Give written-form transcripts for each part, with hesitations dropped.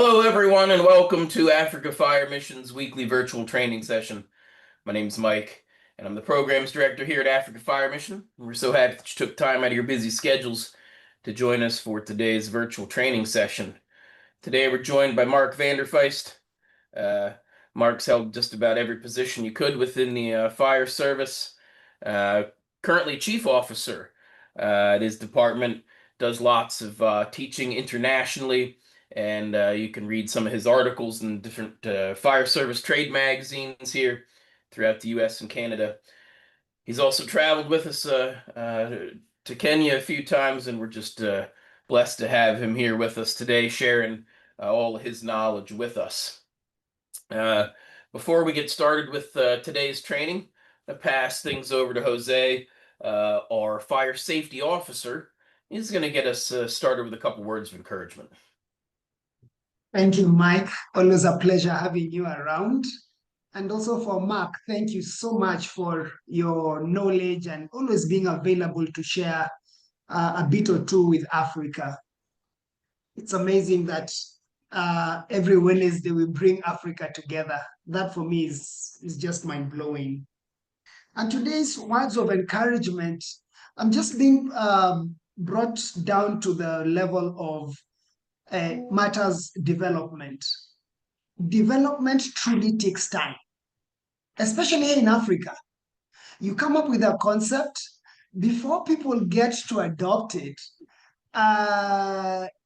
Hello, everyone, and welcome to Africa Fire Mission's weekly virtual training session. My name's Mike, and I'm the programs director here at Africa Fire Mission. We're so happy that you took time out of your busy schedules to join us for today's virtual training session. Today, we're joined by Mark Feyst. Uh, Mark's held just about every position you could within the fire service. Uh, Currently chief officer at his department, does lots of teaching internationally, and you can read some of his articles in different fire service trade magazines here throughout the U.S. and Canada. He's also traveled with us to Kenya a few times, and we're just blessed to have him here with us today, sharing all of his knowledge with us. Uh, Before we get started with today's training, I'll pass things over to Jose, our fire safety officer. He's going to get us started with a couple words of encouragement. Thank you, Mike. Always a pleasure having you around. And also for Mark, thank you so much for your knowledge and always being available to share a bit or two with Africa. It's amazing that every Wednesday we bring Africa together. That for me is just mind blowing. And today's words of encouragement, I'm just being brought down to the level of matters development. Development truly takes time, especially in Africa. You come up with a concept, before people get to adopt it,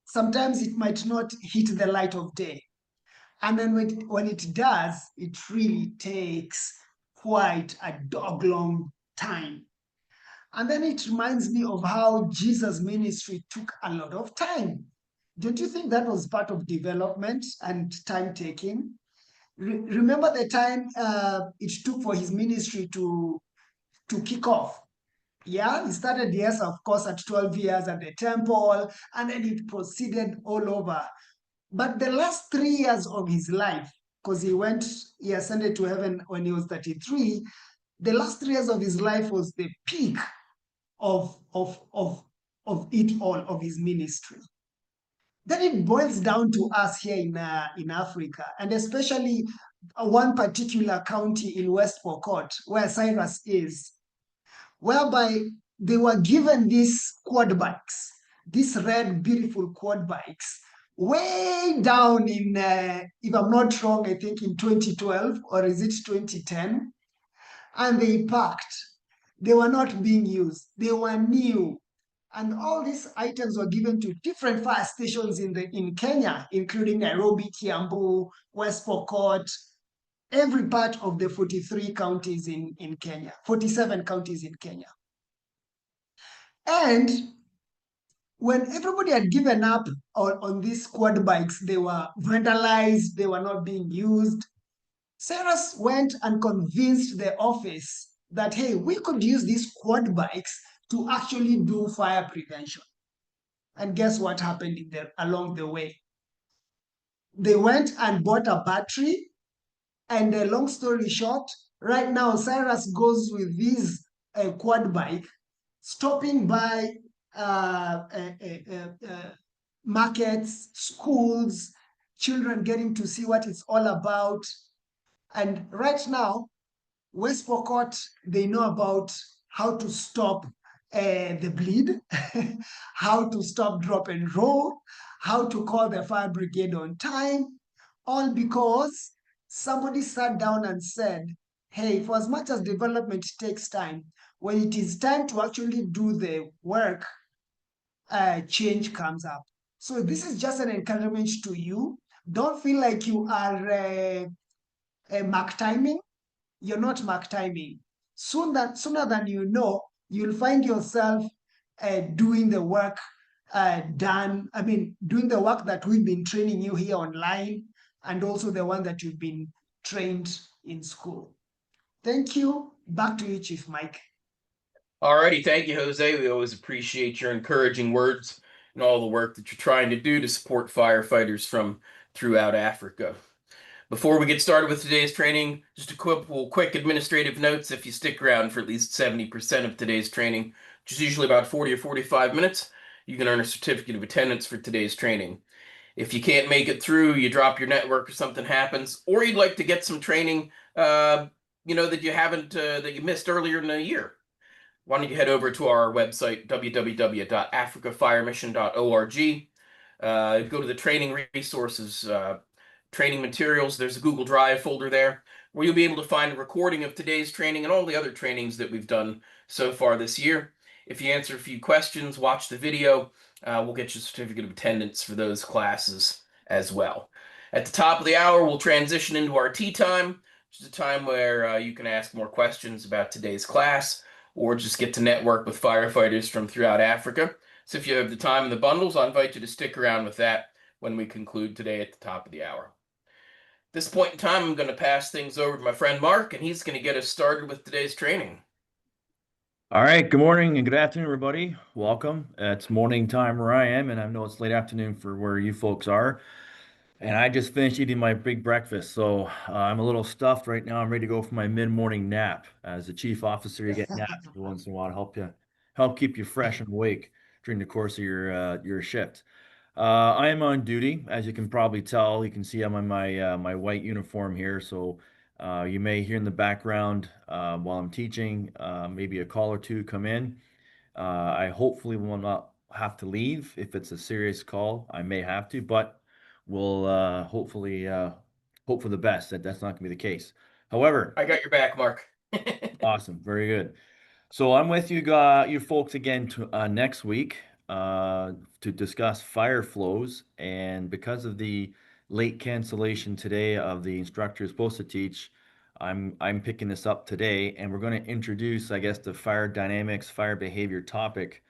sometimes it might not hit the light of day. And then when it does, it really takes quite a dog long time. And then it reminds me of how Jesus' ministry took a lot of time. Don't you think that was part of development and time taking? Remember the time it took for his ministry to kick off? Yeah, he started, yes, of course, at 12 years at the temple, and then it proceeded all over. But the last 3 years of his life, because he ascended to heaven when he was 33, the last 3 years of his life was the peak of, of, of, of it all, of his ministry. Then it boils down to us here in Africa, and especially one particular county in West Pokot, where Cyrus is, whereby they were given these quad bikes, these red, beautiful quad bikes, way down in, if I'm not wrong, I think in 2012, or is it 2010? And they parked. They were not being used. They were new. And all these items were given to different fire stations in Kenya, including Nairobi, Kiambu, West Pokot, every part of the 43 counties in Kenya, 47 counties in Kenya. And when everybody had given up on these quad bikes, they were vandalized, they were not being used. Cyrus went and convinced the office that, hey, we could use these quad bikes to actually do fire prevention. And guess what happened along the way? They went and bought a battery, and long story short, right now Cyrus goes with this quad bike, stopping by markets, schools, children getting to see what it's all about. And right now, West Pokot, they know about how to stop the bleed, how to stop drop and roll, how to call the fire brigade on time, all because somebody sat down and said, hey, for as much as development takes time, when it is time to actually do the work, change comes up. So this is just an encouragement to you. Don't feel like you are mark timing. You're not mark timing. Sooner than you know, you'll find yourself doing the work doing the work that we've been training you here online, and also the one that you've been trained in school. Thank you. Back to you, Chief Mike. Alrighty, thank you, Jose. We always appreciate your encouraging words and all the work that you're trying to do to support firefighters from throughout Africa. Before we get started with today's training, just a quick administrative notes. If you stick around for at least 70% of today's training, which is usually about 40 or 45 minutes, you can earn a certificate of attendance for today's training. If you can't make it through, you drop your network or something happens, or you'd like to get some training, that you haven't that you missed earlier in the year, why don't you head over to our website, www.africafiremission.org. Go to the training resources, training materials. There's a Google Drive folder there where you'll be able to find a recording of today's training and all the other trainings that we've done so far this year. If you answer a few questions, watch the video, we'll get you a certificate of attendance for those classes as well. At the top of the hour, we'll transition into our tea time, which is a time where you can ask more questions about today's class or just get to network with firefighters from throughout Africa. So if you have the time and the bundles, I invite you to stick around with that when we conclude today at the top of the hour. At this point in time, I'm going to pass things over to my friend Mark, and he's going to get us started with today's training. All right, good morning and good afternoon, everybody. Welcome. It's morning time where I am, and I know it's late afternoon for where you folks are. And I just finished eating my big breakfast, so I'm a little stuffed right now. I'm ready to go for my mid-morning nap. As a chief officer, you get naps every once in a while to help keep you fresh and awake during the course of your shift. I am on duty, as you can probably tell. You can see I'm in my white uniform here, so you may hear in the background while I'm teaching, maybe a call or two come in. I hopefully will not have to leave. If it's a serious call, I may have to, but we'll hopefully hope for the best that that's not going to be the case. However, I got your back, Mark. awesome, very good. So I'm with you folks again next week to discuss fire flows. And because of the late cancellation today of the instructor who's supposed to teach, I'm picking this up today, and we're going to introduce, I guess, the fire dynamics, fire behavior topic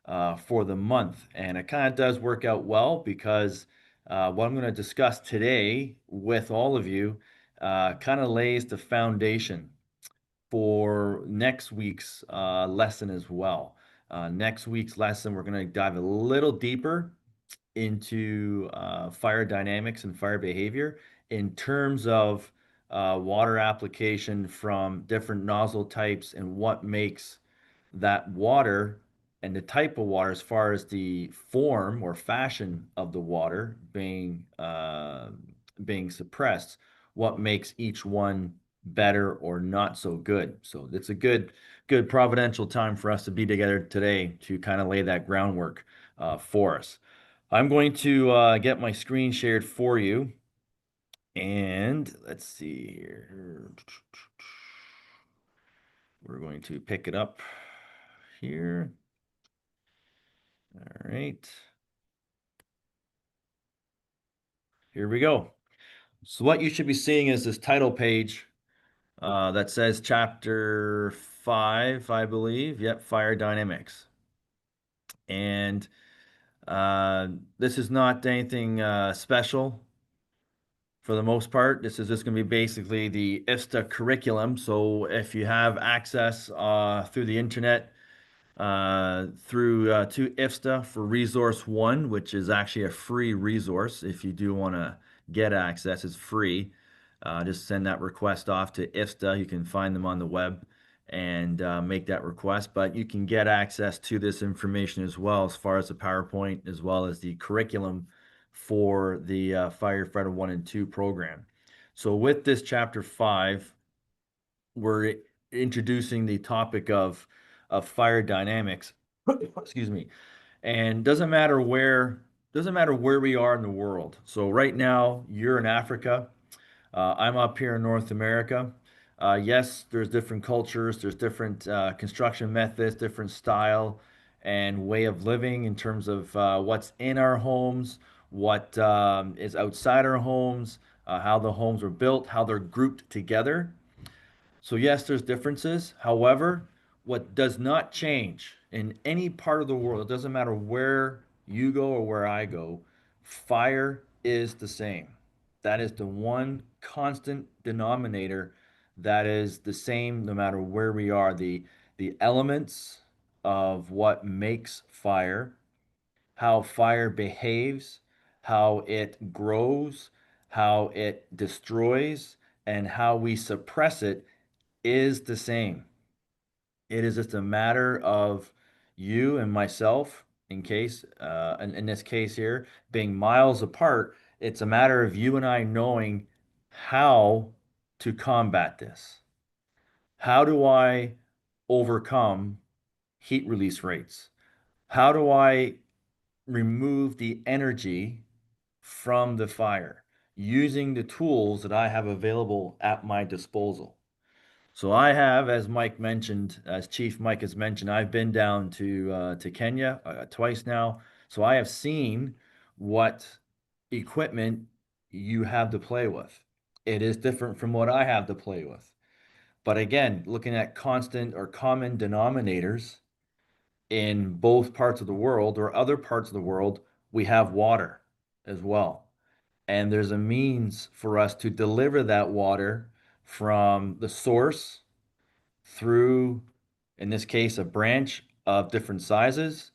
for the month. And it kind of does work out well because what I'm going to discuss today with all of you kind of lays the foundation for next week's lesson as well. Next week's lesson, we're going to dive a little deeper into fire dynamics and fire behavior in terms of water application from different nozzle types and what makes that water and the type of water as far as the form or fashion of the water being suppressed, what makes each one better or not so good. So it's a good providential time for us to be together today to kind of lay that groundwork for us. I'm going to get my screen shared for you. And let's see here. We're going to pick it up here. All right. Here we go. So what you should be seeing is this title page that says chapter 5, I believe. Yep, fire dynamics. And this is not anything special for the most part. This is just going to be basically the IFSTA curriculum. So if you have access through the internet, through to IFSTA for Resource One, which is actually a free resource. If you do want to get access, it's free. Just send that request off to IFSTA. You can find them on the web and make that request. But you can get access to this information as well, as far as the PowerPoint, as well as the curriculum for the Firefighter 1 and 2 program. So with this chapter 5, we're introducing the topic of fire dynamics. Excuse me. And doesn't matter where we are in the world. So right now you're in Africa. I'm up here in North America. Yes, there's different cultures, there's different construction methods, different style and way of living in terms of what's in our homes, what is outside our homes, how the homes were built, how they're grouped together. So yes, there's differences. However, what does not change in any part of the world, it doesn't matter where you go or where I go, fire is the same. That is the one constant denominator that is the same no matter where we are. The elements of what makes fire, how fire behaves, how it grows, how it destroys, and how we suppress it is the same. It is just a matter of you and myself in this case here, being miles apart, it's a matter of you and I knowing how to combat this. How do I overcome heat release rates? How do I remove the energy from the fire using the tools that I have available at my disposal? So I have, as Mike mentioned, as Chief Mike has mentioned, I've been down to Kenya twice now. So I have seen what equipment you have to play with. It is different from what I have to play with. But again, looking at constant or common denominators in both parts of the world or other parts of the world, we have water as well. And there's a means for us to deliver that water from the source through, in this case, a branch of different sizes.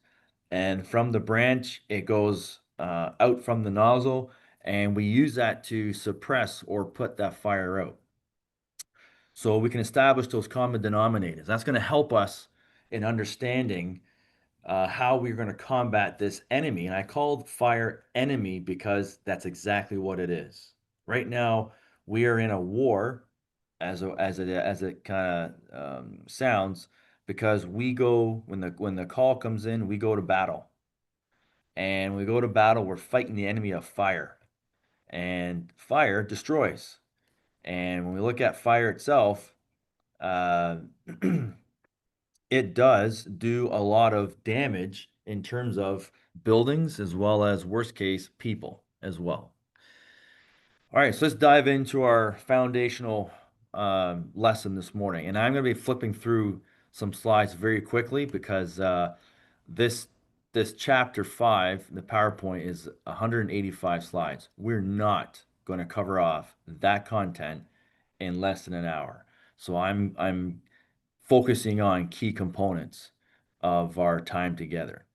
And from the branch, it goes out from the nozzle, and we use that to suppress or put that fire out. So we can establish those common denominators. That's going to help us in understanding how we're going to combat this enemy. And I called fire enemy because that's exactly what it is. Right now, we are in a war, as it kind of sounds, because we go when the call comes in, we go to battle, and when we go to battle, we're fighting the enemy of fire, and fire destroys. And when we look at fire itself, uh, it does do a lot of damage in terms of buildings as well as worst case people as well. All right, so let's dive into our foundational lesson this morning. And I'm going to be flipping through some slides very quickly because this this chapter 5, the PowerPoint, is 185 slides. We're not going to cover off that content in less than an hour. So I'm focusing on key components of our time together.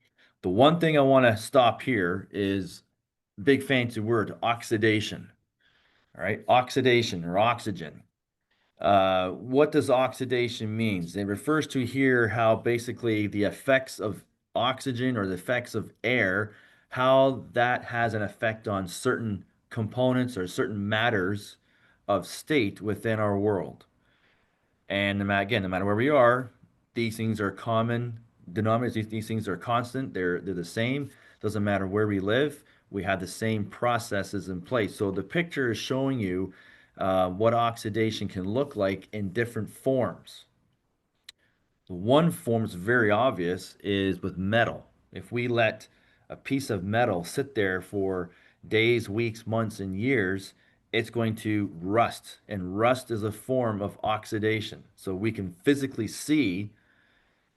The one thing I want to stop here is big fancy word, oxidation. All right, oxidation or oxygen. What does oxidation means? It refers to here how basically the effects of oxygen or the effects of air, how that has an effect on certain components or certain matters of state within our world. And again, no matter where we are, these things are common denominators. These things are constant. They're the same. Doesn't matter where we live. We have the same processes in place. So the picture is showing you what oxidation can look like in different forms. One form that's very obvious is with metal. If we let a piece of metal sit there for days, weeks, months, and years, it's going to rust. And rust is a form of oxidation. So we can physically see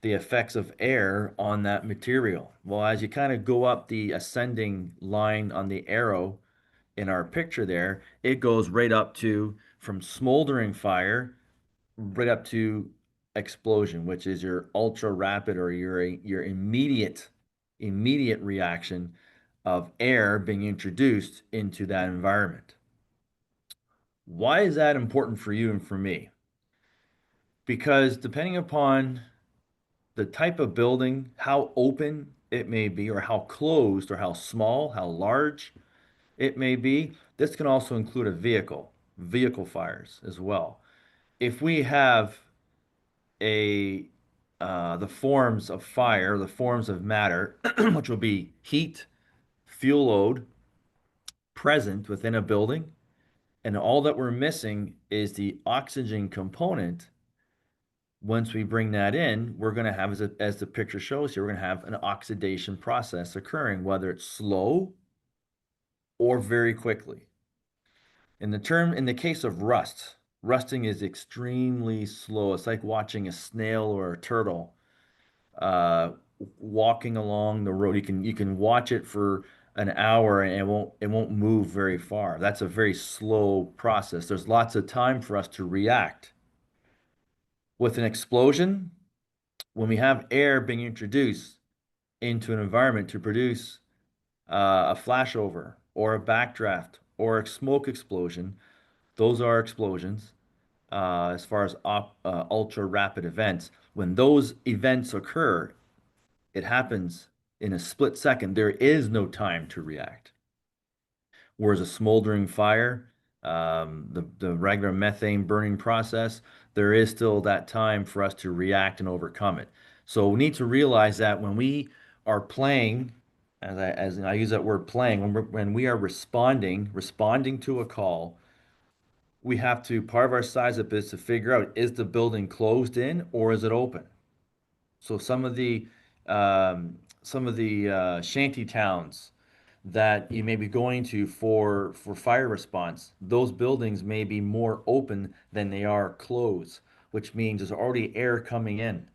the effects of air on that material. Well, as you kind of go up the ascending line on the arrow in our picture there, it goes right up to from smoldering fire right up to explosion, which is your ultra rapid or your immediate reaction of air being introduced into that environment. Why is that important for you and for me? Because depending upon the type of building, how open it may be, or how closed, or how small, how large it may be, this can also include a vehicle fires as well. If we have a the forms of fire, the forms of matter, which will be heat, fuel load, present within a building, and all that we're missing is the oxygen component. Once we bring that in, we're going to have, as the picture shows here, we're going to have an oxidation process occurring, whether it's slow or very quickly. In the case of rust, rusting is extremely slow. It's like watching a snail or a turtle uh, walking along the road. You can watch it for an hour and it won't move very far. That's a very slow process. There's lots of time for us to react. With an explosion, when we have air being introduced into an environment to produce a flashover or a backdraft or a smoke explosion, those are explosions. As far as ultra rapid events, when those events occur, it happens in a split second. There is no time to react. Whereas a smoldering fire, the regular methane burning process, there is still that time for us to react and overcome it. So we need to realize that when we are playing, as I use that word playing, when we are responding to a call, we have to, part of our size up is to figure out, is the building closed in or is it open? So some of the shanty towns that you may be going to for fire response, those buildings may be more open than they are closed, which means there's already air coming in,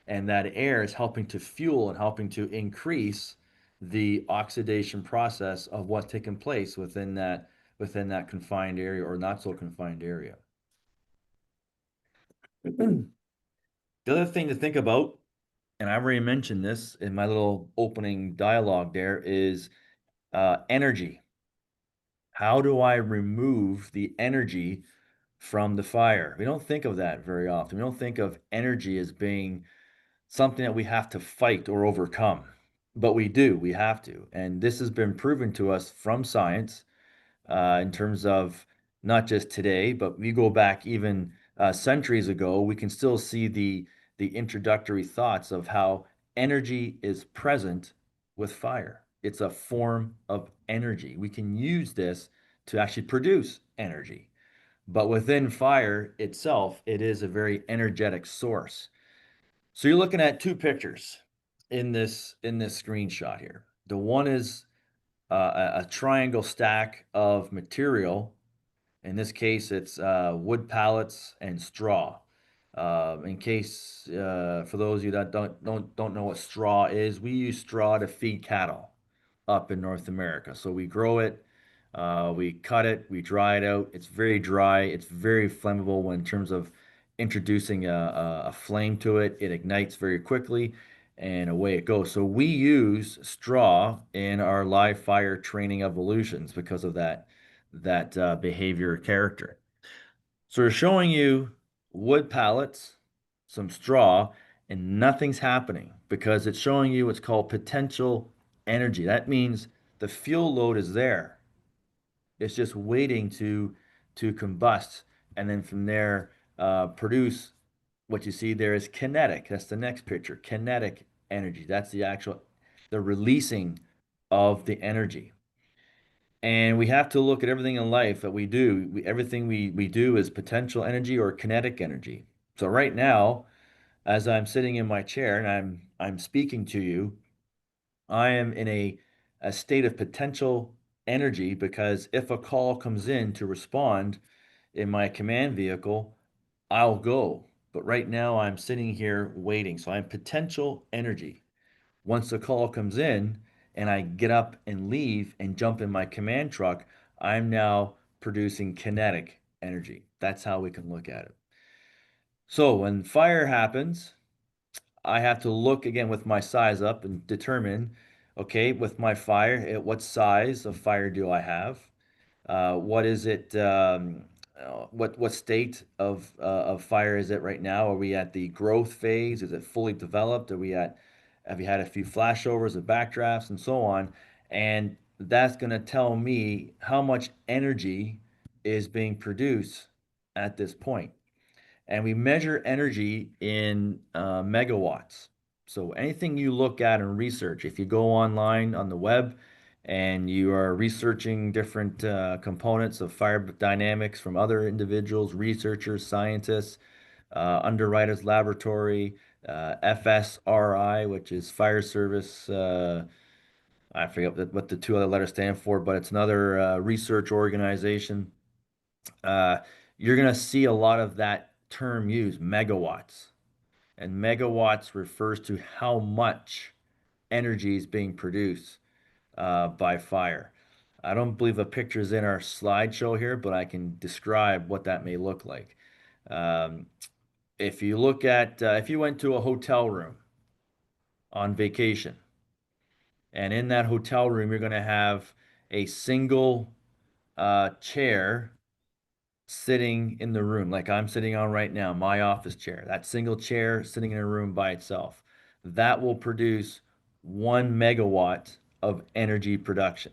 and that air is helping to fuel and helping to increase the oxidation process of what's taking place within that confined area or not so confined area. The other thing to think about, and I already mentioned this in my little opening dialogue there, is energy. How do I remove the energy from the fire? We don't think of that very often. We don't think of energy as being something that we have to fight or overcome, but we do. We have to. And this has been proven to us from science in terms of not just today, but we go back even centuries ago. We can still see the introductory thoughts of how energy is present with fire. It's a form of energy. We can use this to actually produce energy. But within fire itself, it is a very energetic source. So you're looking at two pictures in this screenshot here. The one is a triangle stack of material. In this case, it's wood pallets and straw. In case for those of you that don't know what straw is, we use straw to feed cattle up in North America. So we grow it, we cut it, we dry it out. It's very dry. It's very flammable when in terms of introducing a flame to it. It ignites very quickly, and away it goes. So we use straw in our live fire training evolutions because of that behavior character. So we're showing you wood pallets, some straw, and nothing's happening because it's showing you what's called potential energy. That means the fuel load is there. It's just waiting to combust, and then from there produce what you see there is kinetic. That's the next picture. Kinetic energy. That's the releasing of the energy. And we have to look at everything in life that we do. Everything we do is potential energy or kinetic energy. So right now, as I'm sitting in my chair and I'm speaking to you, I am in a state of potential energy because if a call comes in to respond in my command vehicle, I'll go. But right now I'm sitting here waiting. So I'm potential energy. Once the call comes in and I get up and leave and jump in my command truck, I'm now producing kinetic energy. That's how we can look at it. So when fire happens, I have to look again with my size up and determine, okay, with my fire, what size of fire do I have? What is it? What state of fire is it right now? Are we at the growth phase? Is it fully developed? Have you had a few flashovers or backdrafts and so on? And that's going to tell me how much energy is being produced at this point. And we measure energy in megawatts. So anything you look at and research, if you go online on the web and you are researching different components of fire dynamics from other individuals, researchers, scientists, Underwriters Laboratory, FSRI, which is Fire Service. I forget what the two other letters stand for, but it's another research organization. Uh, you're going to see a lot of that term used, megawatts. And megawatts refers to how much energy is being produced by fire. I don't believe a picture is in our slideshow here, but I can describe what that may look like. Um, if you went to a hotel room on vacation, and in that hotel room, you're going to have a single chair sitting in the room, like I'm sitting on right now, my office chair, that single chair sitting in a room by itself, that will produce 1 megawatt of energy production.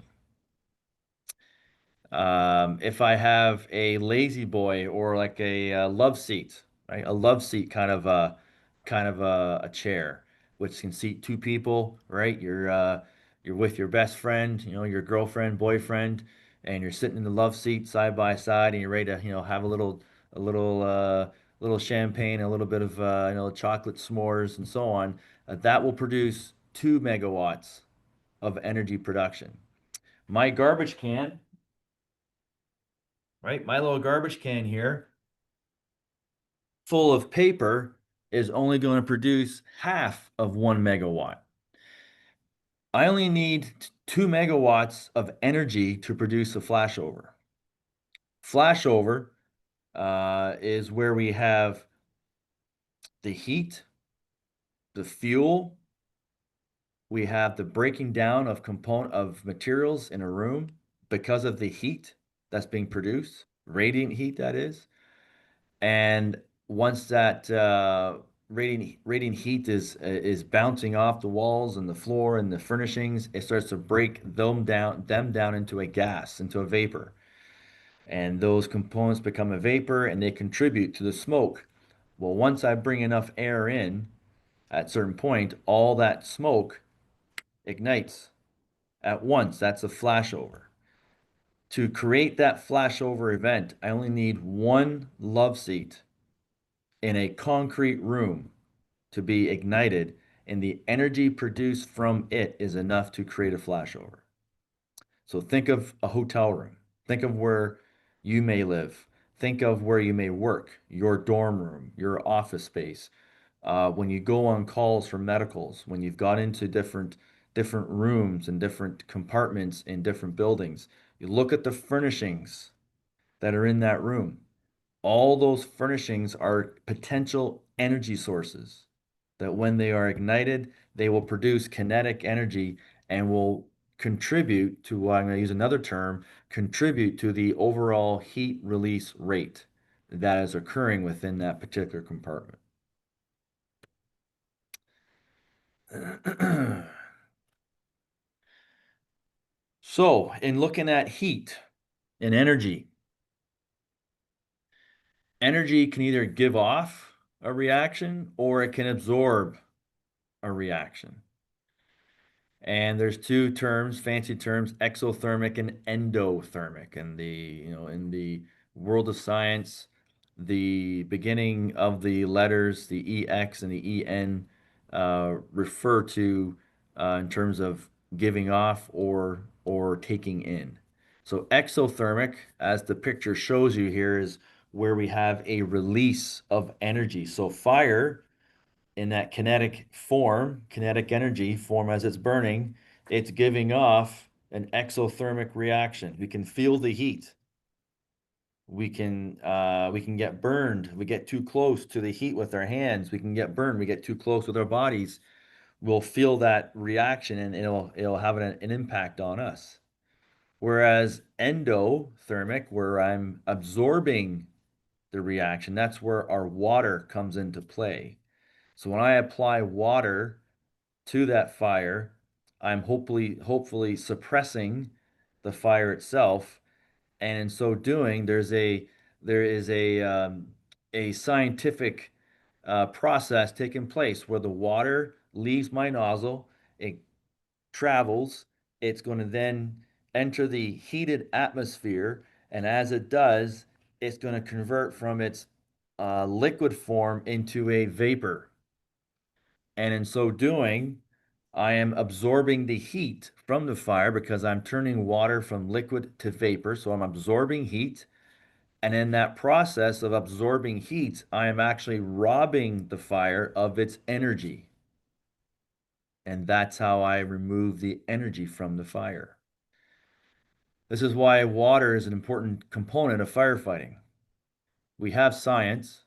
If I have a lazy boy or like a love seat, right? A love seat kind of a chair, which can seat two people, right? You're with your best friend, your girlfriend, boyfriend, and you're sitting in the love seat side by side, and you're ready to, have a little champagne, a little bit of chocolate s'mores, and so on. That will produce 2 megawatts of energy production. My garbage can, right? My little garbage can here, full of paper, is only going to produce half of 1 megawatt. I only need 2 megawatts of energy to produce a flashover. Flashover is where we have the heat, the fuel, we have the breaking down of component of materials in a room because of the heat that's being produced, radiant heat that is. And once that radiant heat is bouncing off the walls and the floor and the furnishings, it starts to break them down into a gas, into a vapor. And those components become a vapor and they contribute to the smoke. Well, once I bring enough air in at a certain point, all that smoke ignites at once. That's a flashover. To create that flashover event, I only need one love seat in a concrete room to be ignited, and the energy produced from it is enough to create a flashover. So think of a hotel room. Think of where you may live. Think of where you may work, your dorm room, your office space. When you go on calls for medicals, when you've got into different rooms and different compartments in different buildings, you look at the furnishings that are in that room. All those furnishings are potential energy sources that when they are ignited, they will produce kinetic energy and will contribute to, well, I'm going to use another term, contribute to the overall heat release rate that is occurring within that particular compartment. So, in looking at heat and energy, energy can either give off a reaction or it can absorb a reaction. And there's two terms, fancy terms, exothermic and endothermic. And in the world of science, the beginning of the letters, the EX and the EN, refer to in terms of giving off or taking in. So exothermic, as the picture shows you here, is where we have a release of energy. So fire in that kinetic energy form as it's burning, it's giving off an exothermic reaction. We can feel the heat. We can get burned. We get too close to the heat with our hands. We can get burned. We get too close with our bodies. We'll feel that reaction and it'll have an impact on us. Whereas endothermic, where I'm absorbing the reaction, that's where our water comes into play. So when I apply water to that fire, I'm hopefully suppressing the fire itself. And in so doing, there is a scientific process taking place where the water leaves my nozzle, it travels, it's going to then enter the heated atmosphere, and as it does, it's going to convert from its liquid form into a vapor. And in so doing, I am absorbing the heat from the fire because I'm turning water from liquid to vapor. So I'm absorbing heat. And in that process of absorbing heat, I am actually robbing the fire of its energy. And that's how I remove the energy from the fire. This is why water is an important component of firefighting. We have science,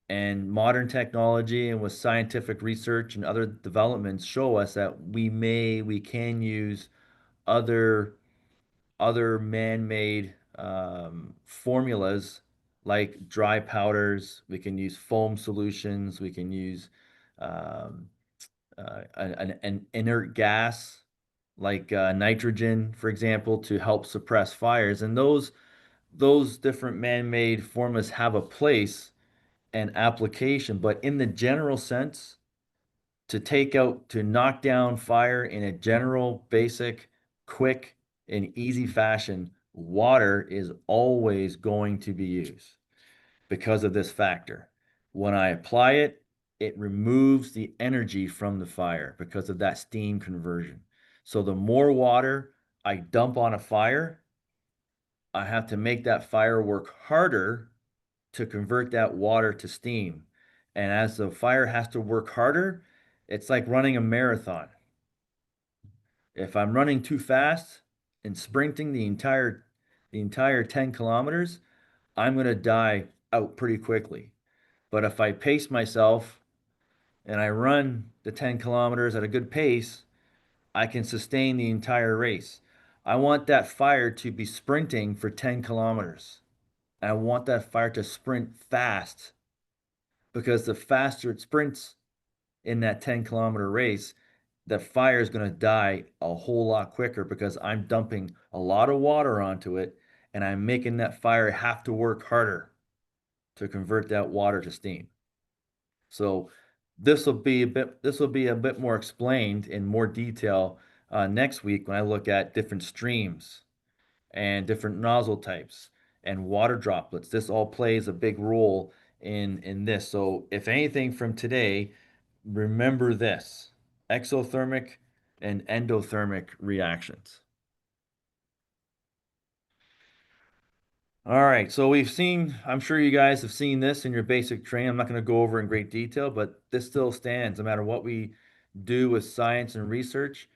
and modern technology and with scientific research and other developments show us that we can use other man-made formulas like dry powders. We can use foam solutions. We can use um, an inert gas like nitrogen, for example, to help suppress fires. And those different man-made formulas have a place and application, but in the general sense, to knock down fire in a general, basic, quick, and easy fashion, water is always going to be used because of this factor. When I apply it, it removes the energy from the fire because of that steam conversion. So the more water I dump on a fire, I have to make that fire work harder to convert that water to steam. And as the fire has to work harder, it's like running a marathon. If I'm running too fast and sprinting the entire 10 kilometers, I'm going to die out pretty quickly. But if I pace myself and I run the 10 kilometers at a good pace, I can sustain the entire race. I want that fire to be sprinting for 10 kilometers. I want that fire to sprint fast because the faster it sprints in that 10-kilometer race, the fire is going to die a whole lot quicker because I'm dumping a lot of water onto it and I'm making that fire have to work harder to convert that water to steam. So this will be a bit more explained in more detail next week when I look at different streams and different nozzle types and water droplets. This all plays a big role in this. So if anything from today, remember this: exothermic and endothermic reactions. All right, so I'm sure you guys have seen this in your basic training. I'm not going to go over in great detail, but this still stands no matter what we do with science and research.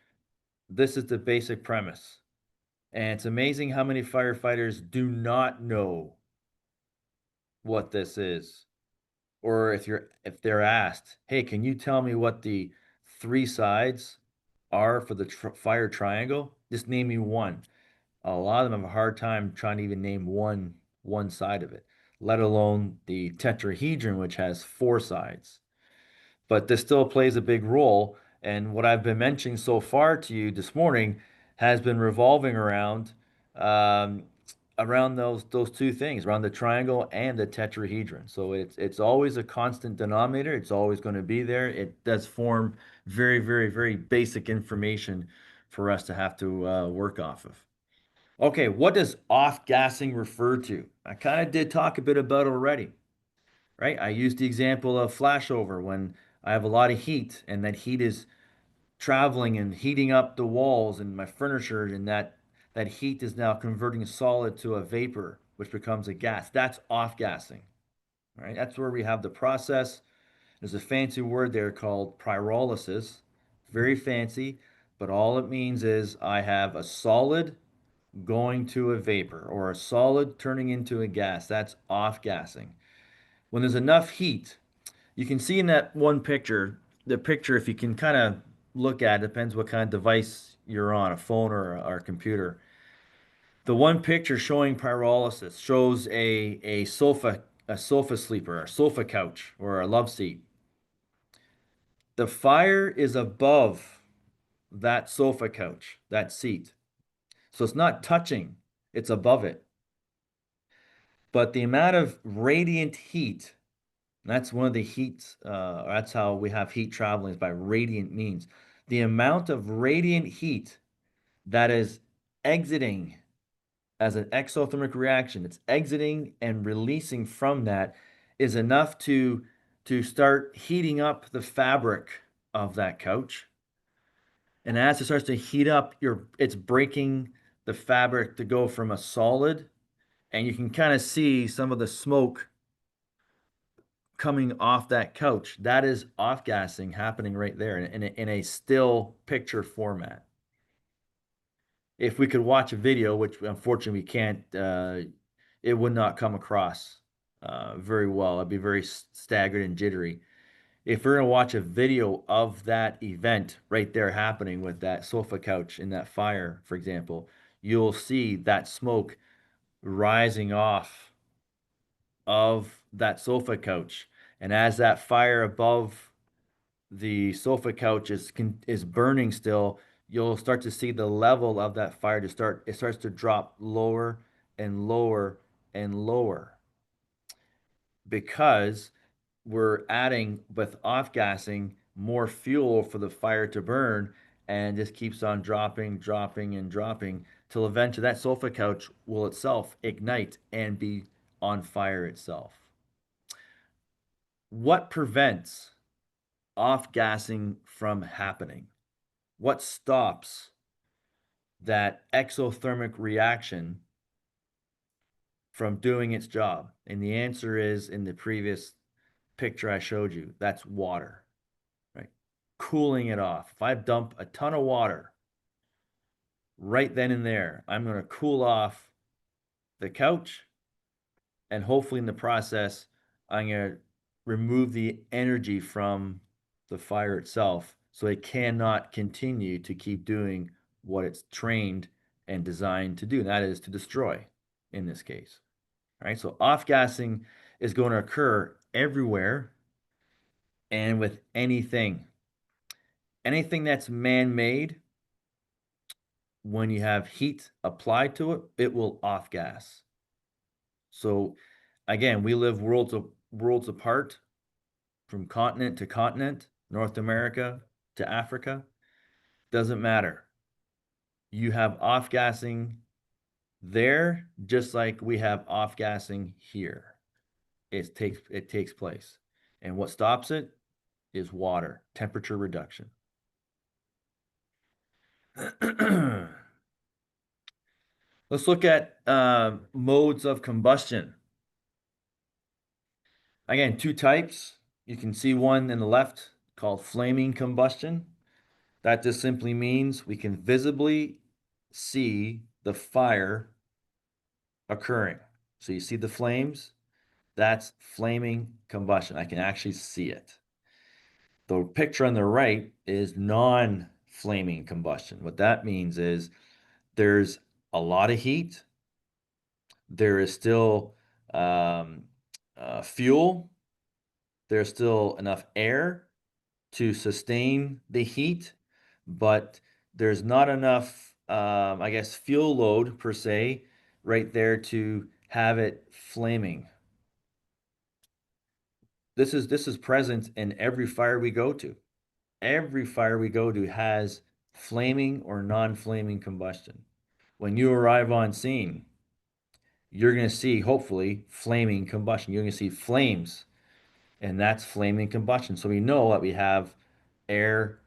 This is the basic premise. And it's amazing how many firefighters do not know what this is. Or if they're asked, "Hey, can you tell me what the three sides are for the fire triangle? Just name me one." A lot of them have a hard time trying to even name one side of it, let alone the tetrahedron, which has four sides. But this still plays a big role. And what I've been mentioning so far to you this morning has been revolving um, around those two things, around the triangle and the tetrahedron. So it's always a constant denominator. It's always going to be there. It does form very, very, very basic information for us to have to work off of. Okay, what does off-gassing refer to? I kind of did talk a bit about it already, right? I used the example of flashover when I have a lot of heat and that heat is traveling and heating up the walls and my furniture, and that heat is now converting a solid to a vapor, which becomes a gas. That's off-gassing, right? That's where we have the process. There's a fancy word there called pyrolysis. Very fancy, but all it means is I have a solid going to a vapor or a solid turning into a gas. That's off-gassing. When there's enough heat, you can see in that one picture, the picture, if you can kind of look at it, depends what kind of device you're on, a phone or a computer. The one picture showing pyrolysis shows a sofa sleeper, a sofa couch, or a love seat. The fire is above that sofa couch, that seat. So it's not touching, it's above it. But the amount of radiant heat, that's one of the heats, that's how we have heat traveling, is by radiant means. The amount of radiant heat that is exiting as an exothermic reaction, it's exiting and releasing from that, is enough to start heating up the fabric of that couch. And as it starts to heat up, it's breaking the fabric to go from a solid, and you can kind of see some of the smoke coming off that couch. That is off gassing happening right there in a still picture format. If we could watch a video, which unfortunately we can't, it would not come across very well. It'd be very staggered and jittery. If we're gonna watch a video of that event right there happening with that sofa couch in that fire, for example, you'll see that smoke rising off of that sofa couch. And as that fire above the sofa couch is burning still, you'll start to see the level of that fire it starts to drop lower and lower and lower because we're adding with off gassing more fuel for the fire to burn, and just keeps on dropping, dropping, and dropping till eventually that sofa couch will itself ignite and be on fire itself. What prevents off gassing from happening? What stops that exothermic reaction from doing its job? And the answer is in the previous picture I showed you. That's water, right? Cooling it off. If I dump a ton of water right then and there, I'm going to cool off the couch, and hopefully in the process, I'm going to remove the energy from the fire itself so it cannot continue to keep doing what it's trained and designed to do. And that is to destroy in this case. All right. So off gassing is going to occur everywhere and with anything. Anything that's man made, when you have heat applied to it, it will off gas. So again, we live worlds apart from continent to continent, North America to Africa. Doesn't matter. You have off gassing there just like we have off gassing here. It takes place. And what stops it is water, temperature reduction. Let's look at modes of combustion. Again, two types. You can see one in the left called flaming combustion. That just simply means we can visibly see the fire occurring. So you see the flames, that's flaming combustion. I can actually see it. The picture on the right is non-flaming combustion. What that means is there's a lot of heat. There is still fuel. There's still enough air to sustain the heat, but there's not enough, I guess, fuel load per se right there to have it flaming. This is present in every fire we go to. Every fire we go to has flaming or non-flaming combustion. When you arrive on scene, you're going to see, hopefully, flaming combustion. You're going to see flames, and that's flaming combustion. So we know that we have air,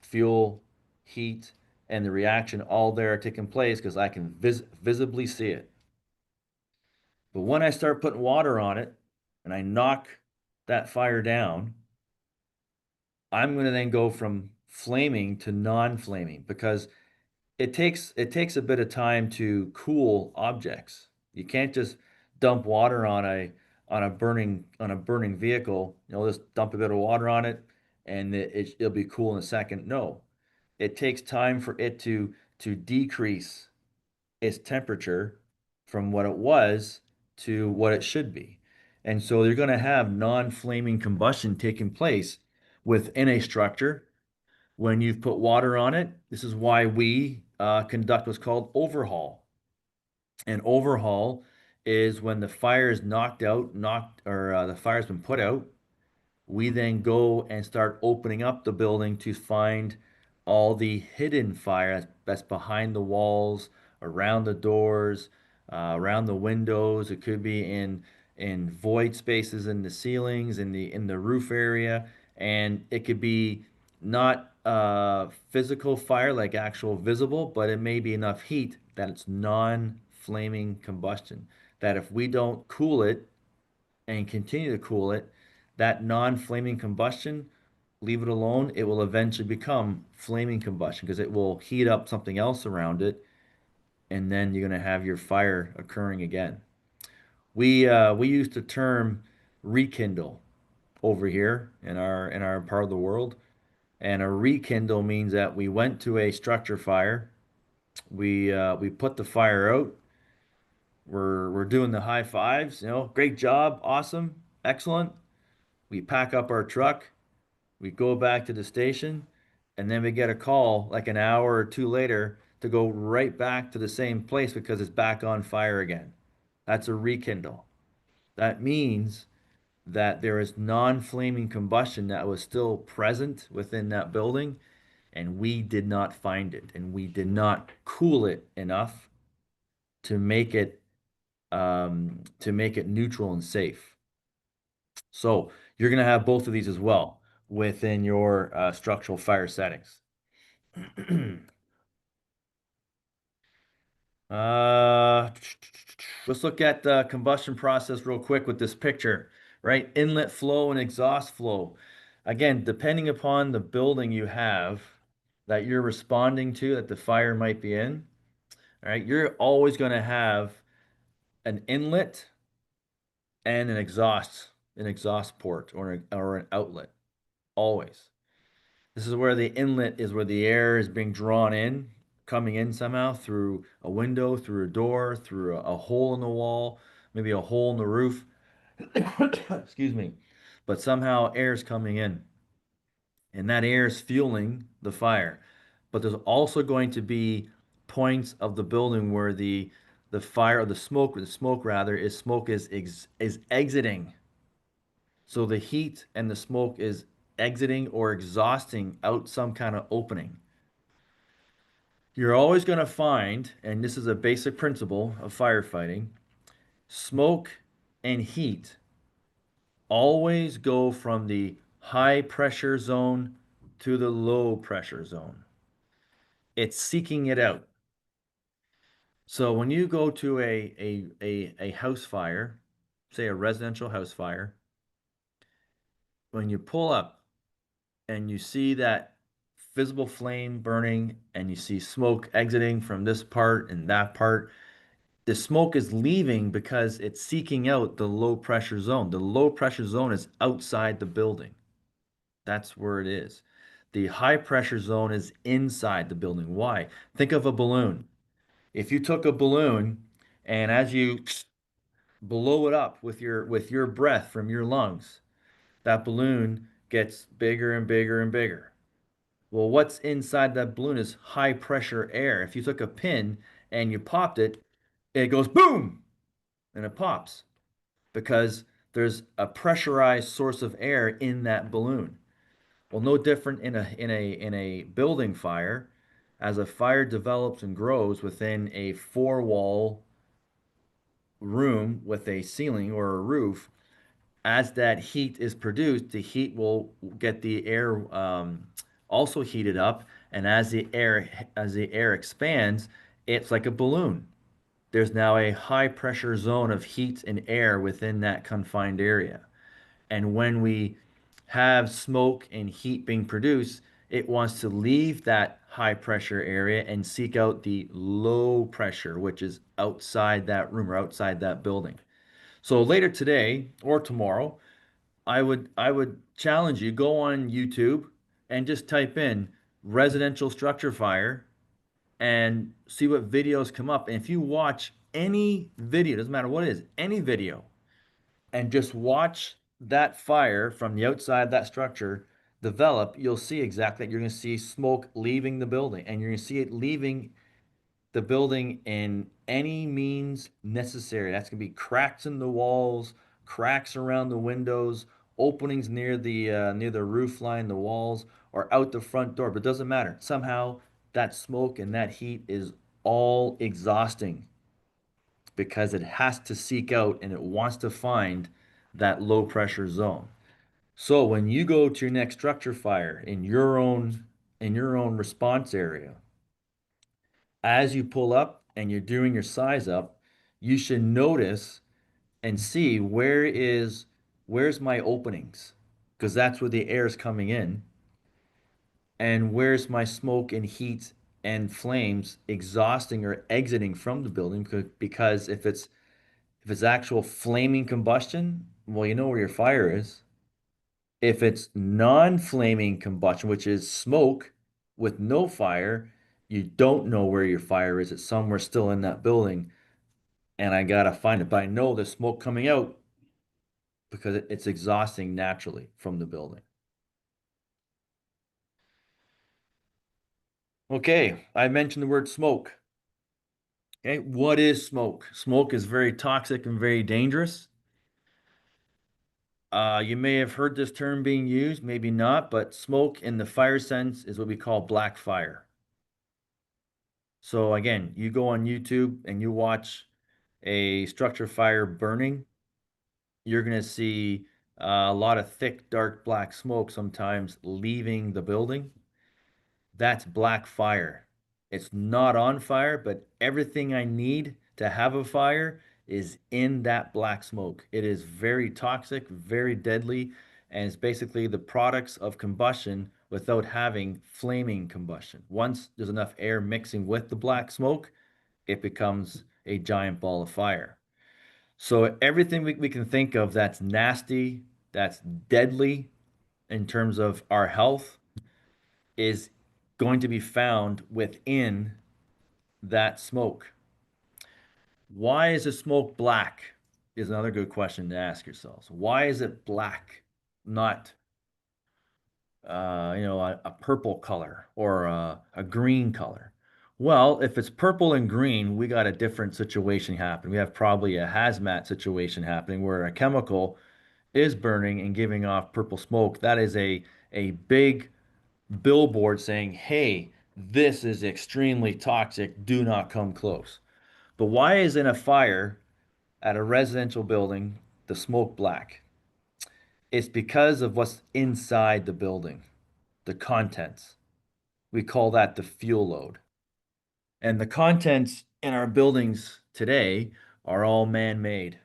fuel, heat, and the reaction all there taking place because I can visibly see it. But when I start putting water on it and I knock that fire down, I'm going to then go from flaming to non-flaming because it takes a bit of time to cool objects. You can't just dump water on a burning vehicle. Just dump a bit of water on it and it'll be cool in a second. No, it takes time for it to decrease its temperature from what it was to what it should be. And so you're going to have non-flaming combustion taking place within a structure when you've put water on it. This is why we conduct what's called overhaul. An overhaul is when the fire is the fire's been put out. We then go and start opening up the building to find all the hidden fire that's behind the walls, around the doors, around the windows. It could be in void spaces in the ceilings, in the roof area, and it could be not physical fire like actual visible, but it may be enough heat that it's non-flaming combustion. That if we don't cool it and continue to cool it, that non-flaming combustion, leave it alone, it will eventually become flaming combustion because it will heat up something else around it, and then you're going to have your fire occurring again. We use the term rekindle over here in our part of the world, and a rekindle means that we went to a structure fire, we put the fire out, we're doing the high fives, great job, awesome, excellent. We pack up our truck, We go back to the station, and then we get a call like an hour or two later to go right back to the same place because it's back on fire again. That's a rekindle. That means that there is non-flaming combustion that was still present within that building, and we did not find it, and we did not cool it enough to make it neutral and safe. So you're going to have both of these as well within your structural fire settings. Uh, let's look at the combustion process real quick with this picture, right? Inlet flow and exhaust flow. Again, depending upon the building you have that you're responding to, that the fire might be in, all right, you're always going to have an inlet and an exhaust port or an outlet, always. This is where the inlet is where the air is being drawn in, coming in somehow through a window, through a door, through a hole in the wall, maybe a hole in the roof. Excuse me. But somehow air is coming in, and that air is fueling the fire. But there's also going to be points of the building where the fire or the smoke rather is exiting. So the heat and the smoke is exiting or exhausting out some kind of opening. You're always going to find, and this is a basic principle of firefighting, smoke and heat always go from the high pressure zone to the low pressure zone. It's seeking it out. So when you go to a house fire, say a residential house fire, when you pull up and you see that visible flame burning and you see smoke exiting from this part and that part, the smoke is leaving because it's seeking out the low pressure zone. The low pressure zone is outside the building. That's where it is. The high pressure zone is inside the building. Why? Think of a balloon. If you took a balloon and as you blow it up with your breath from your lungs, that balloon gets bigger and bigger and bigger. Well, what's inside that balloon is high pressure air. If you took a pin and you popped it, it goes boom and it pops because there's a pressurized source of air in that balloon. Well, no different in a building fire. As a fire develops and grows within a four-wall room with a ceiling or a roof, as that heat is produced, the heat will get the air also heated up, and as the air expands, it's like a balloon. There's now a high pressure zone of heat and air within that confined area. And when we have smoke and heat being produced, it wants to leave that high pressure area and seek out the low pressure, which is outside that room or outside that building. So later today or tomorrow, I would challenge you, go on YouTube and just type in residential structure fire and see what videos come up. And if you watch any video, doesn't matter what it is, any video, and just watch that fire from the outside of that structure develop, you'll see exactly that. You're going to see smoke leaving the building, and you're going to see it leaving the building in any means necessary. That's going to be cracks in the walls, cracks around the windows, openings near the roof line, the walls, or out the front door. But it doesn't matter. Somehow that smoke and that heat is all exhausting because it has to seek out and it wants to find that low pressure zone. So when you go to your next structure fire in your own response area, as you pull up and you're doing your size up, you should notice and see where's my openings, because that's where the air is coming in, and where's my smoke and heat and flames exhausting or exiting from the building, because if it's actual flaming combustion, well, you know where your fire is. If it's non-flaming combustion, which is smoke with no fire, you don't know where your fire is. It's somewhere still in that building, and I gotta find it. But I know there's smoke coming out because it's exhausting naturally from the building. Okay, I mentioned the word smoke. Okay, what is smoke? Smoke is very toxic and very dangerous. You may have heard this term being used, maybe not, but smoke in the fire sense is what we call black fire. So again, you go on YouTube and you watch a structure fire burning, you're going to see a lot of thick, dark black smoke sometimes leaving the building. That's black fire. It's not on fire, but everything I need to have a fire is in that black smoke. It is very toxic, very deadly, and it's basically the products of combustion without having flaming combustion. Once there's enough air mixing with the black smoke, it becomes a giant ball of fire. So everything we can think of that's nasty, that's deadly in terms of our health, is going to be found within that smoke. Why is the smoke black? Is another good question to ask yourselves. Why is it black, not a purple color or a green color? Well, if it's purple and green, we got a different situation happening. We have probably a hazmat situation happening where a chemical is burning and giving off purple smoke. That is a big billboard saying, hey, this is extremely toxic. Do not come close. But why is in a fire at a residential building the smoke black? It's because of what's inside the building, the contents. We call that the fuel load. And the contents in our buildings today are all man-made.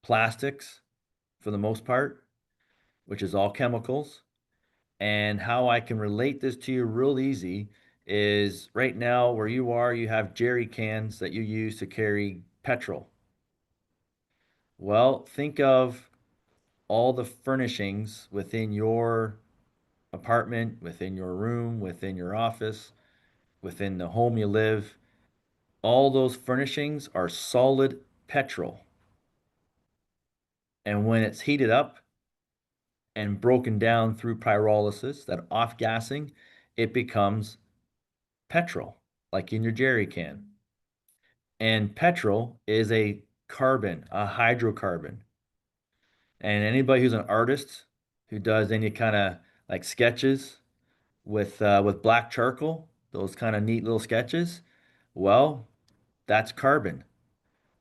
Plastics, for the most part, which is all chemicals. And how I can relate this to you real easy is right now where you are, you have jerry cans that you use to carry petrol. Well, think of all the furnishings within your apartment, within your room, within your office, within the home you live. All those furnishings are solid petrol. And when it's heated up and broken down through pyrolysis, that off-gassing, it becomes petrol, like in your jerry can. And petrol is a carbon, a hydrocarbon. And anybody who's an artist who does any kind of like sketches with black charcoal, those kind of neat little sketches, well, that's carbon,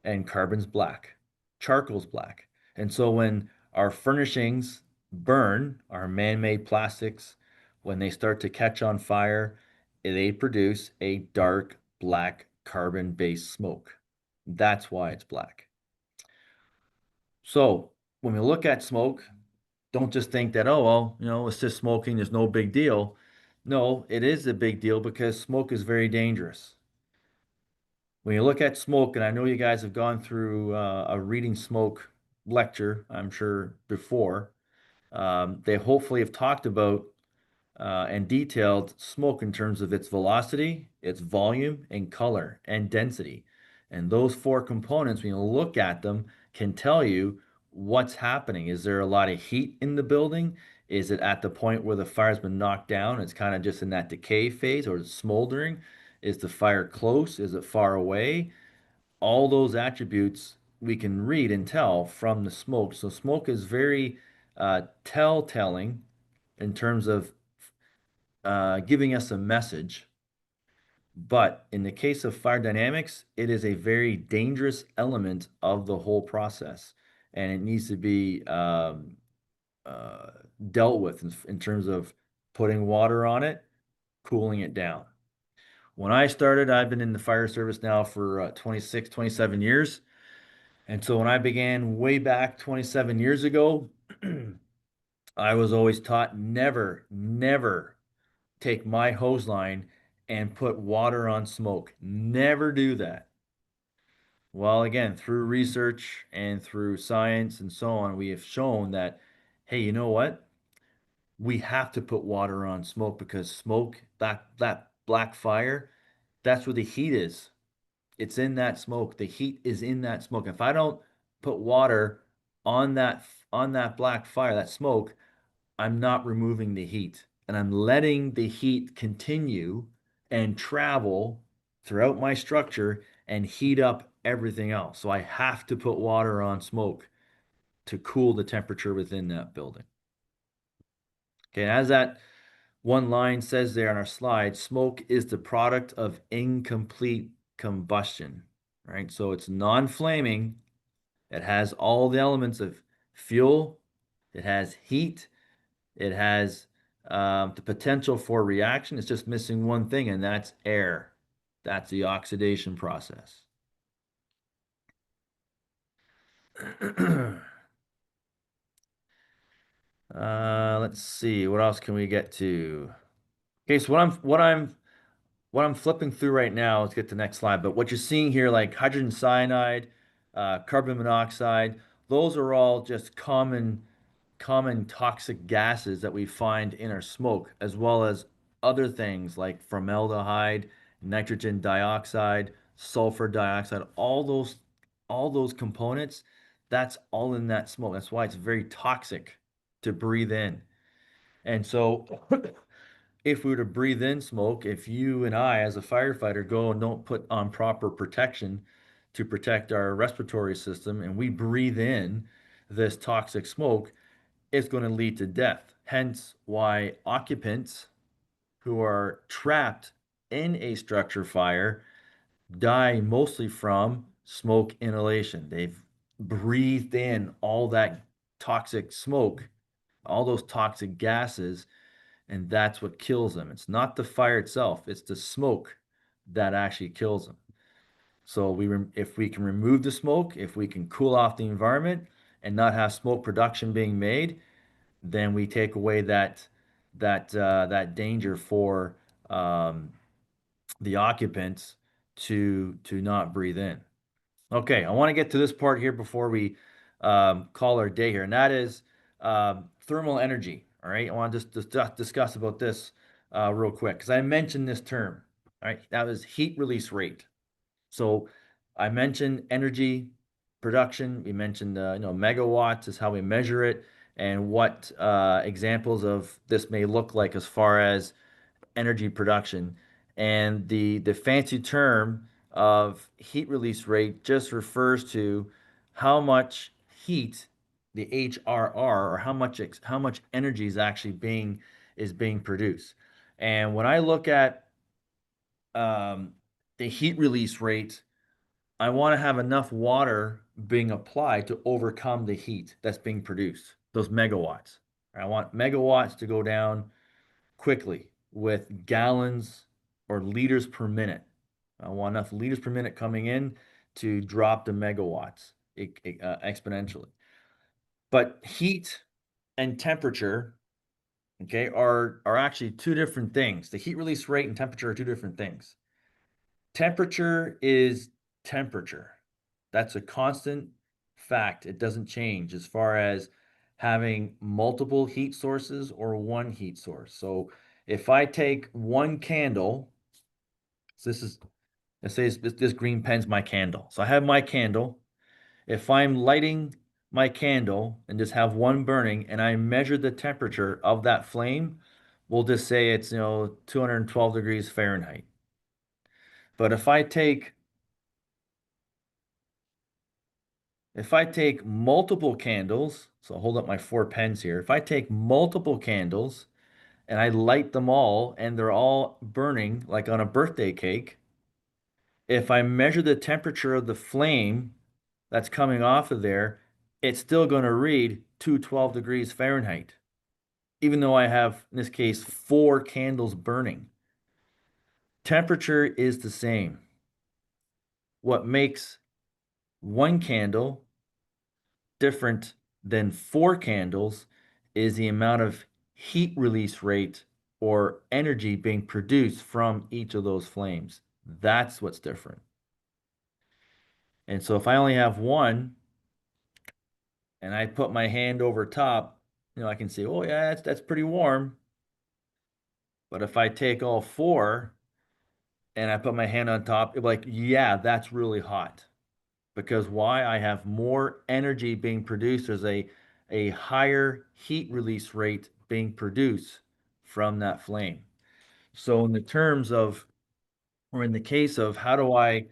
and carbon's black. Charcoal's black. And so when our furnishings burn, our man-made plastics, when they start to catch on fire, they produce a dark black carbon-based smoke. That's why it's black. So when we look at smoke, don't just think that, oh, well, it's just smoking, there's no big deal. No, it is a big deal because smoke is very dangerous. When you look at smoke, and I know you guys have gone through a reading smoke lecture, I'm sure before, they hopefully have talked about and detailed smoke in terms of its velocity, its volume, and color and density. And those four components, when you look at them, can tell you what's happening. Is there a lot of heat in the building? Is it at the point where the fire's been knocked down? It's kind of just in that decay phase or it's smoldering. Is the fire close? Is it far away? All those attributes we can read and tell from the smoke. So smoke is very telltelling in terms of giving us a message. But in the case of fire dynamics, it is a very dangerous element of the whole process. And it needs to be uh, dealt with in terms of putting water on it, cooling it down. When I started, I've been in the fire service now for 26, 27 years. And so when I began way back 27 years ago, I was always taught never, never take my hose line and put water on smoke. Never do that. Well, again, through research and through science and so on, we have shown that, hey, you know what? We have to put water on smoke because smoke, that black fire, that's where the heat is. It's in that smoke. The heat is in that smoke. If I don't put water on that black fire, that smoke, I'm not removing the heat. and I'm letting the heat continue and travel throughout my structure and heat up everything else. So I have to put water on smoke to cool the temperature within that building. Okay, and as that one line says there on our slide, smoke is the product of incomplete combustion, right? So it's non-flaming. It has all the elements of fuel. It has heat. It has the potential for reaction. It's just missing one thing, and that's air. That's the oxidation process. Let's see. What else can we get to? Okay, so what I'm flipping through right now, let's get to the next slide. But what you're seeing here, like hydrogen cyanide, carbon monoxide, those are all just common toxic gases that we find in our smoke, as well as other things like formaldehyde, nitrogen dioxide, sulfur dioxide, all those components, that's all in that smoke. That's why it's very toxic to breathe in. And so if we were to breathe in smoke, if you and I, as a firefighter, go and don't put on proper protection to protect our respiratory system, and we breathe in this toxic smoke, it's going to lead to death. Hence, why occupants who are trapped in a structure fire die mostly from smoke inhalation. They've breathed in all that toxic smoke, all those toxic gases, and that's what kills them. It's not the fire itself, it's the smoke that actually kills them. So if we can remove the smoke, if we can cool off the environment and not have smoke production being made, then we take away that danger for the occupants to not breathe in. Okay, I want to get to this part here before we call our day here, and that is thermal energy. All right, I want to just discuss about this real quick because I mentioned this term. All right, that was heat release rate. So I mentioned energy production. We mentioned megawatts is how we measure it, and what examples of this may look like as far as energy production. And the fancy term of heat release rate just refers to how much heat, the HRR, or how much energy is being produced. And when I look at the heat release rate, I want to have enough water being applied to overcome the heat that's being produced, those megawatts. I want megawatts to go down quickly with gallons or liters per minute. I want enough liters per minute coming in to drop the megawatts exponentially. But heat and temperature, okay, are actually two different things. The heat release rate and temperature are two different things. Temperature is temperature. That's a constant fact. It doesn't change as far as having multiple heat sources or one heat source. So if I take one candle, so let's say this green pen's my candle. So I have my candle. If I'm lighting my candle and just have one burning and I measure the temperature of that flame, we'll just say it's 212 degrees Fahrenheit. But if I take multiple candles, so I'll hold up my 4 pens here. If I take multiple candles and I light them all and they're all burning like on a birthday cake, if I measure the temperature of the flame that's coming off of there, it's still going to read 212 degrees Fahrenheit, even though I have, in this case, 4 candles burning. Temperature is the same. What makes one candle different than 4 candles is the amount of heat release rate or energy being produced from each of those flames. That's what's different. And so if I only have one and I put my hand over top, I can say, oh yeah, that's pretty warm. But if I take all 4 and I put my hand on top, it'll be like, yeah, that's really hot. Because why? I have more energy being produced. There's a higher heat release rate being produced from that flame. So in the terms of, or in the case of how do I,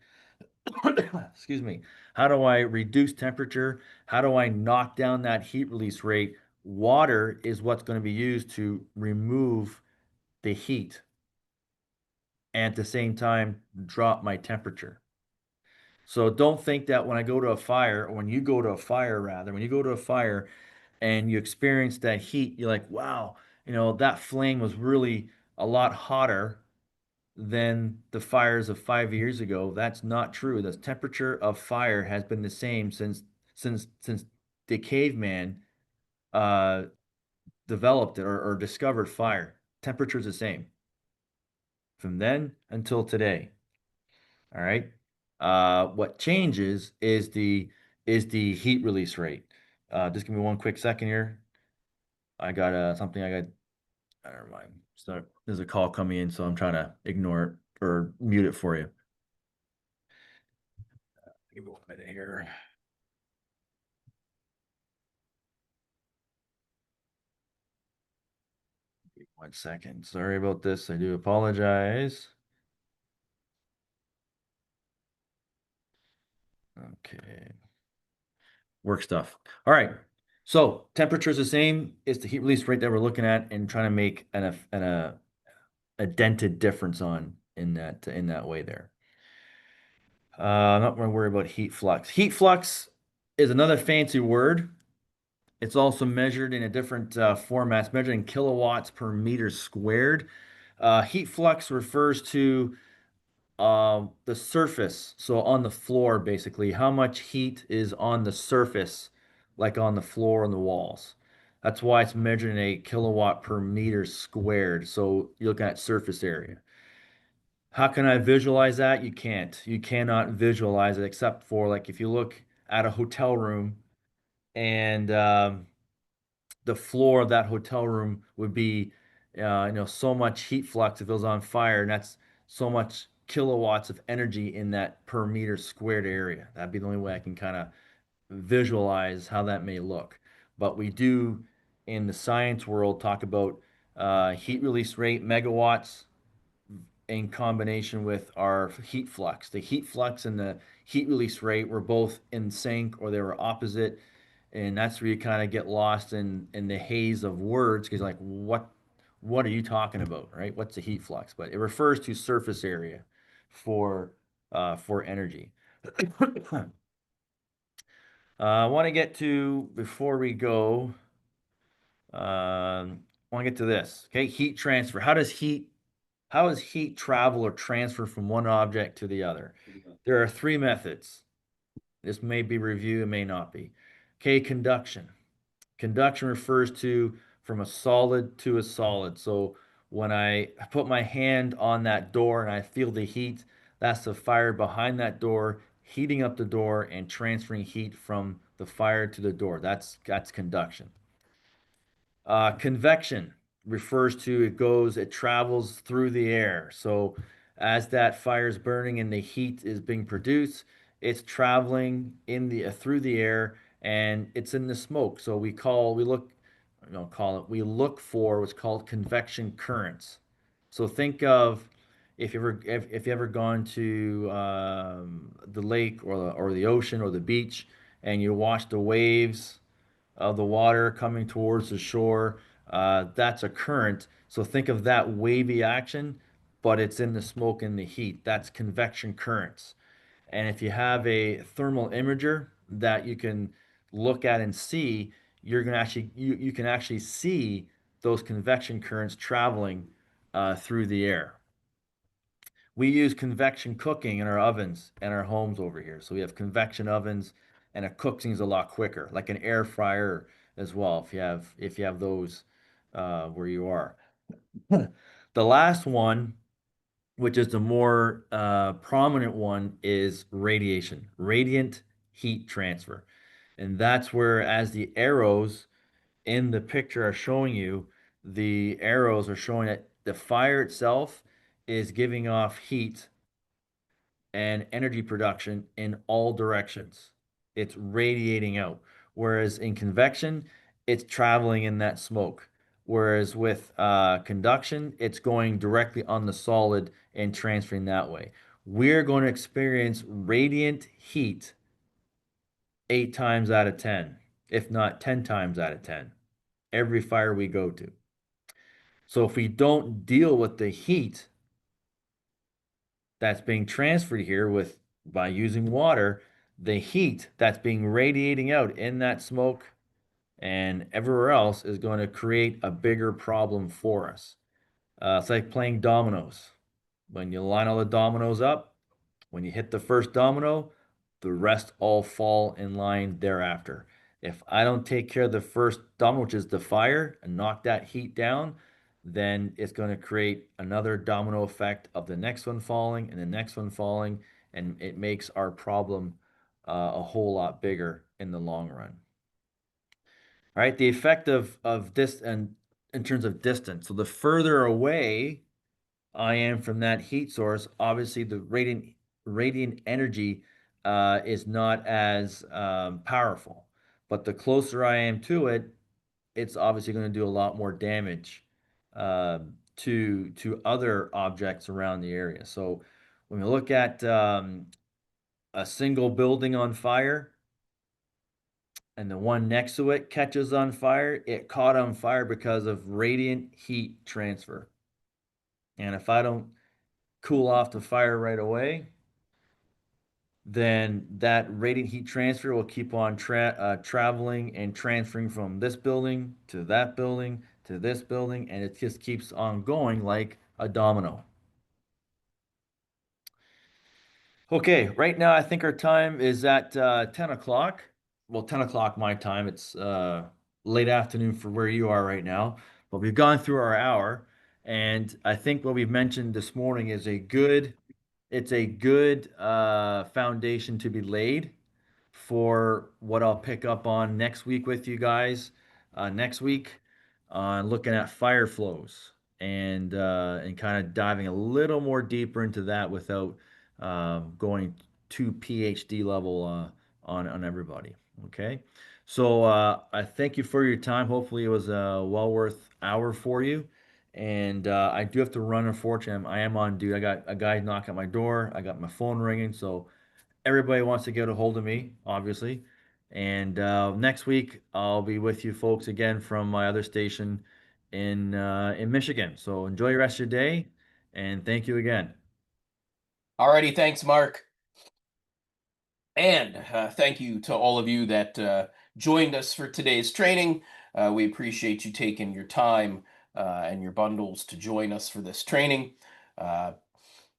excuse me, how do I reduce temperature? How do I knock down that heat release rate? Water is what's going to be used to remove the heat and at the same time drop my temperature. So don't think that when I go to a fire, or when you go to a fire rather, when you go to a fire and you experience that heat, you're like, wow, that flame was really a lot hotter than the fires of 5 years ago. That's not true. The temperature of fire has been the same since the caveman uh, developed it or discovered fire. Temperature is the same from then until today. All right. What changes is the heat release rate. Just give me one quick second here. I got something I got. Never mind. So there's a call coming in, so I'm trying to ignore it or mute it for you. Give me 1 minute here. Give me 1 second. Sorry about this. I do apologize. Okay. Work stuff. All right. So temperature is the same. It's the heat release rate that we're looking at and trying to make a dented difference on in that way there. I'm not going to worry about heat flux. Heat flux is another fancy word. It's also measured in a different format. It's measured in kilowatts per meter squared. Heat flux refers to the surface, so on the floor, basically, how much heat is on the surface, like on the floor and the walls. That's why it's measured in a kilowatt per meter squared. So you're looking at surface area. How can I visualize that? You can't. You cannot visualize it except for like if you look at a hotel room and the floor of that hotel room would be, so much heat flux if it was on fire, and that's so much kilowatts of energy in that per meter squared area. That'd be the only way I can kind of visualize how that may look. But we do in the science world talk about heat release rate, megawatts, in combination with our heat flux. The heat flux and the heat release rate were both in sync or they were opposite. And that's where you kind of get lost in the haze of words because like what are you talking about, right? What's the heat flux? But it refers to surface area for energy. I want to get to before we go. I want to get to this. Okay, heat transfer. How does heat travel or transfer from one object to the other? There are three methods. This may be review, it may not be. Okay, conduction. Conduction refers to from a solid to a solid. So when I put my hand on that door and I feel the heat, that's the fire behind that door, heating up the door and transferring heat from the fire to the door. That's conduction. Convection refers to it travels through the air. So as that fire is burning and the heat is being produced, it's traveling in the through the air and it's in the smoke. So we look, we look for what's called convection currents. So think of if you ever gone to the lake or the ocean or the beach and you watch the waves of the water coming towards the shore. That's a current. So think of that wavy action, but it's in the smoke and the heat. That's convection currents. And if you have a thermal imager that you can look at and see, you can actually see those convection currents traveling through the air. We use convection cooking in our ovens and our homes over here. So we have convection ovens and it cooks things a lot quicker, like an air fryer as well, if you have those where you are. The last one, which is the more prominent one, is radiation, radiant heat transfer. And that's where, as the arrows in the picture are showing you, the arrows are showing that the fire itself is giving off heat and energy production in all directions. It's radiating out. Whereas in convection, it's traveling in that smoke. Whereas with conduction, it's going directly on the solid and transferring that way. We're going to experience radiant heat 8 times out of 10, if not 10 times out of 10, every fire we go to. So if we don't deal with the heat that's being transferred here by using water, the heat that's being radiating out in that smoke and everywhere else is going to create a bigger problem for us. It's like playing dominoes. When you line all the dominoes up, when you hit the first domino, the rest all fall in line thereafter. If I don't take care of the first domino, which is the fire, and knock that heat down, then it's going to create another domino effect of the next one falling and the next one falling, and it makes our problem a whole lot bigger in the long run. All right, the effect of this and in terms of distance. So the further away I am from that heat source, obviously the radiant energy is not as powerful. But the closer I am to it, it's obviously going to do a lot more damage to other objects around the area. So when we look at a single building on fire, and the one next to it catches on fire, it caught on fire because of radiant heat transfer. And if I don't cool off the fire right away, then that radiant heat transfer will keep on traveling and transferring from this building to that building to this building, and it just keeps on going like a domino. Okay, right now I think our time is at 10 o'clock. Well, 10 o'clock my time. It's late afternoon for where you are right now. But we've gone through our hour, and I think what we've mentioned this morning is it's a good foundation to be laid for what I'll pick up on next week with you guys. Next week on looking at fire flows and kind of diving a little more deeper into that without going to PhD level on everybody. Okay, so I thank you for your time. Hopefully, it was a well worth hour for you. And I do have to run, unfortunately. I am on duty. I got a guy knocking at my door. I got my phone ringing. So everybody wants to get a hold of me, obviously. And next week, I'll be with you folks again from my other station in Michigan. So enjoy the rest of your day. And thank you again. Alrighty, thanks, Mark. And thank you to all of you that joined us for today's training. We appreciate you taking your time and your bundles to join us for this training.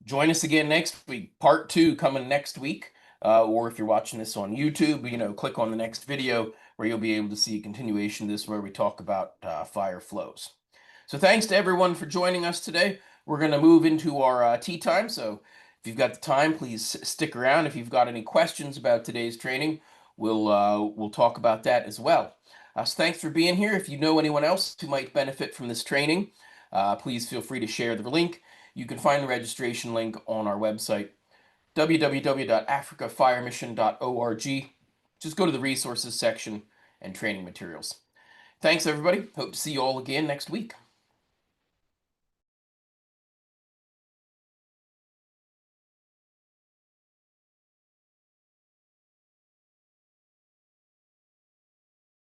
Join us again next week. Part 2 coming next week. Or if you're watching this on YouTube, click on the next video where you'll be able to see a continuation of this where we talk about fire flows. So thanks to everyone for joining us today. We're going to move into our tea time. So if you've got the time, please stick around. If you've got any questions about today's training, we'll talk about that as well. So thanks for being here. If you know anyone else who might benefit from this training, please feel free to share the link. You can find the registration link on our website, www.africafiremission.org. Just go to the resources section and training materials. Thanks, everybody. Hope to see you all again next week.